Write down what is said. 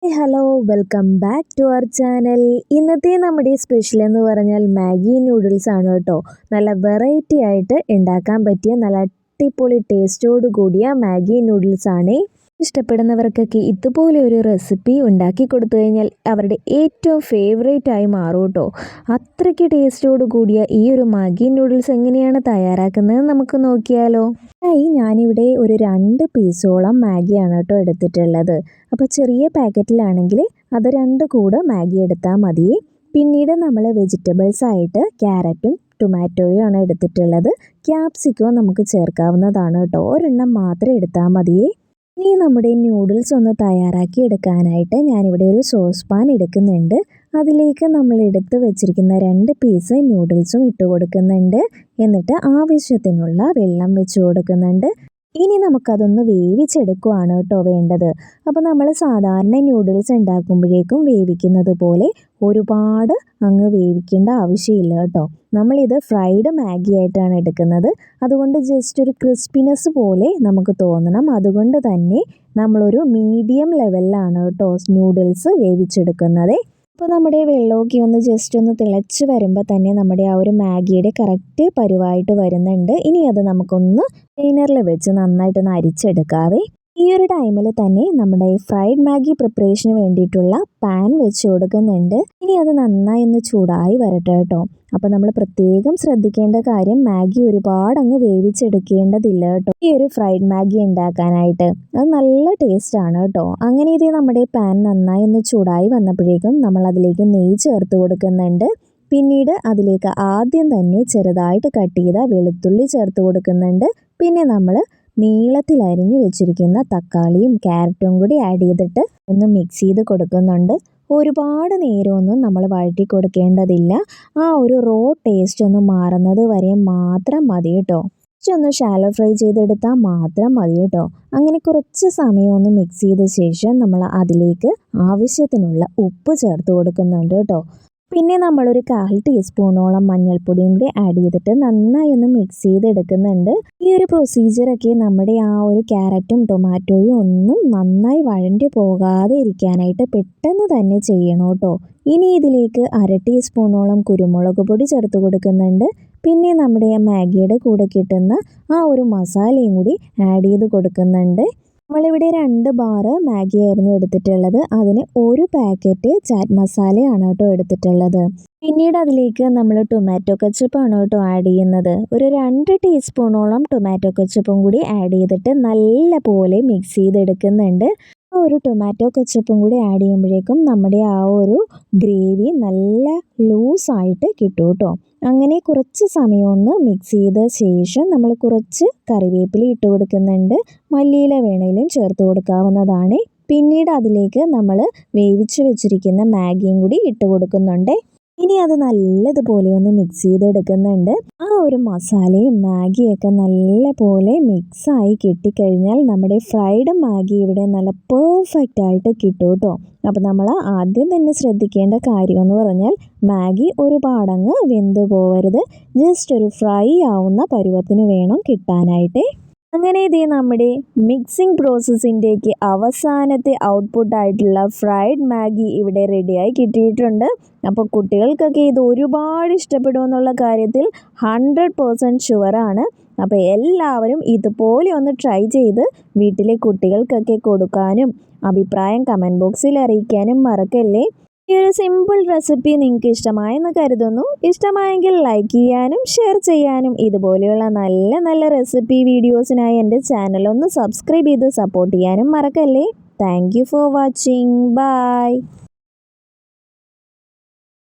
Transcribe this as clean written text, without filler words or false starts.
Hello welcome back to our channel. ഇന്നത്തെ നമ്മുടെ special എന്ന് പറഞ്ഞാൽ മാഗി നൂഡിൽസ് ആണ് കേട്ടോ. നല്ല വെറൈറ്റി ആയിട്ട് ഉണ്ടാക്കാൻ പറ്റിയ നല്ല അടിപൊളി ടേസ്റ്റോട് കൂടിയ മാഗി നൂഡിൽസ് ആണ്. ഇഷ്ടപ്പെടുന്നവർക്കൊക്കെ ഇതുപോലെ ഒരു റെസിപ്പി ഉണ്ടാക്കി കൊടുത്തു കഴിഞ്ഞാൽ അവരുടെ ഏറ്റവും ഫേവറേറ്റ് ആയി മാറും കേട്ടോ. അത്രയ്ക്ക് ടേസ്റ്റോട് കൂടിയ ഈ ഒരു മാഗി നൂഡിൽസ് എങ്ങനെയാണ് തയ്യാറാക്കുന്നത് നമുക്ക് നോക്കിയാലോ. ഞാനിവിടെ ഒരു 2 പീസോളം മാഗിയാണ് കേട്ടോ എടുത്തിട്ടുള്ളത്. അപ്പോൾ ചെറിയ പാക്കറ്റിലാണെങ്കിൽ അത് 2 കൂട് മാഗി എടുത്താൽ മതി. പിന്നീട് നമ്മൾ വെജിറ്റബിൾസ് ആയിട്ട് ക്യാരറ്റും ടൊമാറ്റോയും ആണ് എടുത്തിട്ടുള്ളത്. ക്യാപ്സിക്കവും നമുക്ക് ചേർക്കാവുന്നതാണ് കേട്ടോ. ഒരെണ്ണം മാത്രം എടുത്താൽ മതിയേ. ഇനി നമ്മുടെ ന്യൂഡിൽസ് ഒന്ന് തയ്യാറാക്കി എടുക്കാനായിട്ട് ഞാനിവിടെ ഒരു സോസ് പാൻ എടുക്കുന്നുണ്ട്. അതിലേക്ക് നമ്മൾ എടുത്ത് വെച്ചിരിക്കുന്ന 2 പീസ് ന്യൂഡിൽസും ഇട്ട് കൊടുക്കുന്നുണ്ട്. എന്നിട്ട് ആവശ്യത്തിനുള്ള വെള്ളം വെച്ച് കൊടുക്കുന്നുണ്ട്. ഇനി നമുക്കതൊന്ന് വേവിച്ചെടുക്കുകയാണ് കേട്ടോ വേണ്ടത്. അപ്പോൾ നമ്മൾ സാധാരണ ന്യൂഡിൽസ് ഉണ്ടാക്കുമ്പോഴേക്കും വേവിക്കുന്നത് പോലെ ഒരുപാട് അങ്ങ് വേവിക്കേണ്ട ആവശ്യമില്ല കേട്ടോ. നമ്മളിത് ഫ്രൈഡ് മാഗി ആയിട്ടാണ് എടുക്കുന്നത്. അതുകൊണ്ട് ജസ്റ്റ് ഒരു ക്രിസ്പിനെസ് പോലെ നമുക്ക് തോന്നണം. അതുകൊണ്ട് തന്നെ നമ്മളൊരു മീഡിയം ലെവലിലാണ് കേട്ടോ ന്യൂഡിൽസ് വേവിച്ചെടുക്കുന്നത്. അപ്പോൾ നമ്മുടെ വെള്ളമൊക്കെ ഒന്ന് ജസ്റ്റ് ഒന്ന് തിളച്ച് വരുമ്പോൾ തന്നെ നമ്മുടെ ആ ഒരു മാഗിയുടെ കറക്റ്റ് പരുവായിട്ട് വരുന്നുണ്ട്. ഇനി അത് നമുക്കൊന്ന് സ്റ്റെയിനറിൽ വെച്ച് നന്നായിട്ടൊന്ന് അരിച്ചെടുക്കാവേ. ഈ ഒരു ടൈമിൽ തന്നെ നമ്മുടെ ഫ്രൈഡ് മാഗി പ്രിപ്പറേഷന് വേണ്ടിയിട്ടുള്ള പാൻ വെച്ച് കൊടുക്കുന്നുണ്ട്. ഇനി അത് നന്നായി ഒന്ന് ചൂടായി വരട്ടെ കേട്ടോ. അപ്പോൾ നമ്മൾ പ്രത്യേകം ശ്രദ്ധിക്കേണ്ട കാര്യം മാഗി ഒരുപാട് അങ്ങ് വേവിച്ചെടുക്കേണ്ടതില്ല കേട്ടോ. ഈ ഒരു ഫ്രൈഡ് മാഗി ഉണ്ടാക്കാനായിട്ട് അത് നല്ല ടേസ്റ്റ് ആണ് കേട്ടോ. അങ്ങനെ ഇതേ നമ്മുടെ പാൻ നന്നായി ഒന്ന് ചൂടായി വന്നപ്പോഴേക്കും നമ്മൾ അതിലേക്ക് നെയ്യ് ചേർത്ത് കൊടുക്കുന്നുണ്ട്. പിന്നീട് അതിലേക്ക് ആദ്യം തന്നെ ചെറുതായിട്ട് കട്ട് ചെയ്ത വെളുത്തുള്ളി ചേർത്ത് കൊടുക്കുന്നുണ്ട്. പിന്നെ നമ്മൾ നീളത്തിൽ അരിഞ്ഞു വെച്ചിരിക്കുന്ന തക്കാളിയും ക്യാരറ്റും കൂടി ആഡ് ചെയ്തിട്ട് ഒന്ന് മിക്സ് ചെയ്ത് കൊടുക്കുന്നുണ്ട്. ഒരുപാട് നേരമൊന്നും നമ്മൾ വഴറ്റി കൊടുക്കേണ്ടതില്ല. ആ ഒരു റോ ടേസ്റ്റ് ഒന്ന് മാറുന്നത് വരെ മാത്രം മതി കേട്ടോ. ഒന്ന് ഷാലോ ഫ്രൈ ചെയ്തെടുത്താൽ മാത്രം മതി കേട്ടോ. അങ്ങനെ കുറച്ച് സമയം ഒന്ന് മിക്സ് ചെയ്ത ശേഷം നമ്മൾ അതിലേക്ക് ആവശ്യത്തിനുള്ള ഉപ്പ് ചേർത്ത് കൊടുക്കുന്നുണ്ട് കേട്ടോ. പിന്നെ നമ്മളൊരു 1/4 ടീസ്പൂണോളം മഞ്ഞൾപ്പൊടിയും കൂടി ആഡ് ചെയ്തിട്ട് നന്നായി ഒന്ന് മിക്സ് ചെയ്തെടുക്കുന്നുണ്ട്. ഈ ഒരു പ്രൊസീജിയറൊക്കെ നമ്മുടെ ആ ഒരു ക്യാരറ്റും ടൊമാറ്റോയും ഒന്നും നന്നായി വഴണ്ടി പോകാതെ ഇരിക്കാനായിട്ട് പെട്ടെന്ന് തന്നെ ചെയ്യണം കേട്ടോ. ഇനി ഇതിലേക്ക് 1/2 ടീസ്പൂണോളം കുരുമുളക് പൊടി ചേർത്ത് കൊടുക്കുന്നുണ്ട്. പിന്നെ നമ്മുടെ മാഗിയുടെ കൂടെ കിട്ടുന്ന ആ ഒരു മസാലയും കൂടി ആഡ് ചെയ്ത് കൊടുക്കുന്നുണ്ട്. നമ്മളിവിടെ 2 ബാർ മാഗി ആയിരുന്നു എടുത്തിട്ടുള്ളത്. അതിന് 1 പാക്കറ്റ് ചാറ്റ് മസാലയാണ് കേട്ടോ എടുത്തിട്ടുള്ളത്. പിന്നീട് അതിലേക്ക് നമ്മൾ ടൊമാറ്റോ കെച്ചപ്പാണ് കേട്ടോ ആഡ് ചെയ്യുന്നത്. ഒരു 2 ടീസ്പൂണോളം ടൊമാറ്റോ കെച്ചപ്പും കൂടി ആഡ് ചെയ്തിട്ട് നല്ല പോലെ മിക്സ് ചെയ്തെടുക്കുന്നുണ്ട്. ഒരു ടൊമാറ്റോ കെച്ചപ്പും കൂടി ആഡ് ചെയ്യുമ്പോഴേക്കും നമ്മുടെ ആ ഒരു ഗ്രേവി നല്ല ലൂസായിട്ട് കിട്ടും കേട്ടോ. അങ്ങനെ കുറച്ച് സമയം ഒന്ന് മിക്സ് ചെയ്ത ശേഷം നമ്മൾ കുറച്ച് കറിവേപ്പില ഇട്ട് കൊടുക്കുന്നുണ്ട്. മല്ലിയില വേണേലും ചേർത്ത് കൊടുക്കാവുന്നതാണ്. പിന്നീട് അതിലേക്ക് നമ്മൾ വേവിച്ച് വെച്ചിരിക്കുന്ന മാഗിയും കൂടി ഇട്ട് കൊടുക്കുന്നുണ്ട്. ഇനി അത് നല്ലതുപോലെ ഒന്ന് മിക്സ് ചെയ്തെടുക്കുന്നുണ്ട്. ആ ഒരു മസാലയും മാഗിയൊക്കെ നല്ല പോലെ മിക്സായി കിട്ടിക്കഴിഞ്ഞാൽ നമ്മുടെ ഫ്രൈഡ് മാഗി ഇവിടെ നല്ല പെർഫെക്റ്റ് ആയിട്ട് കിട്ടും കേട്ടോ. അപ്പോൾ നമ്മൾ ആദ്യം തന്നെ ശ്രദ്ധിക്കേണ്ട കാര്യം എന്ന് പറഞ്ഞാൽ മാഗി ഒരുപാടങ്ങ് വെന്ത് പോവരുത്. ജസ്റ്റ് ഒരു ഫ്രൈ ആവുന്ന പരുവത്തിന് വേണം കിട്ടാനായിട്ട്. അങ്ങനെ ഇതേ നമ്മുടെ മിക്സിംഗ് പ്രോസസ്സിൻ്റെക്ക് അവസാനത്തെ ഔട്ട്പുട്ടായിട്ടുള്ള ഫ്രൈഡ് മാഗി ഇവിടെ റെഡിയായി കിട്ടിയിട്ടുണ്ട്. അപ്പോൾ കുട്ടികൾക്കൊക്കെ ഇത് ഒരുപാട് ഇഷ്ടപ്പെടുമെന്നുള്ള കാര്യത്തിൽ 100% ഷുവറാണ്. അപ്പോൾ എല്ലാവരും ഇതുപോലെ ഒന്ന് ട്രൈ ചെയ്ത് വീട്ടിലെ കുട്ടികൾക്കൊക്കെ കൊടുക്കാനും അഭിപ്രായം കമൻറ്റ് ബോക്സിൽ അറിയിക്കാനും മറക്കല്ലേ. ഈ ഒരു സിമ്പിൾ റെസിപ്പി നിങ്ങൾക്ക് ഇഷ്ടമായെന്ന് കരുതുന്നു. ഇഷ്ടമായെങ്കിൽ ലൈക്ക് ചെയ്യാനും ഷെയർ ചെയ്യാനും ഇതുപോലെയുള്ള നല്ല നല്ല റെസിപ്പി വീഡിയോസിനായി എൻ്റെ ചാനൽ ഒന്ന് സബ്സ്ക്രൈബ് ചെയ്ത് സപ്പോർട്ട് ചെയ്യാനും മറക്കല്ലേ. Thank you for watching. By.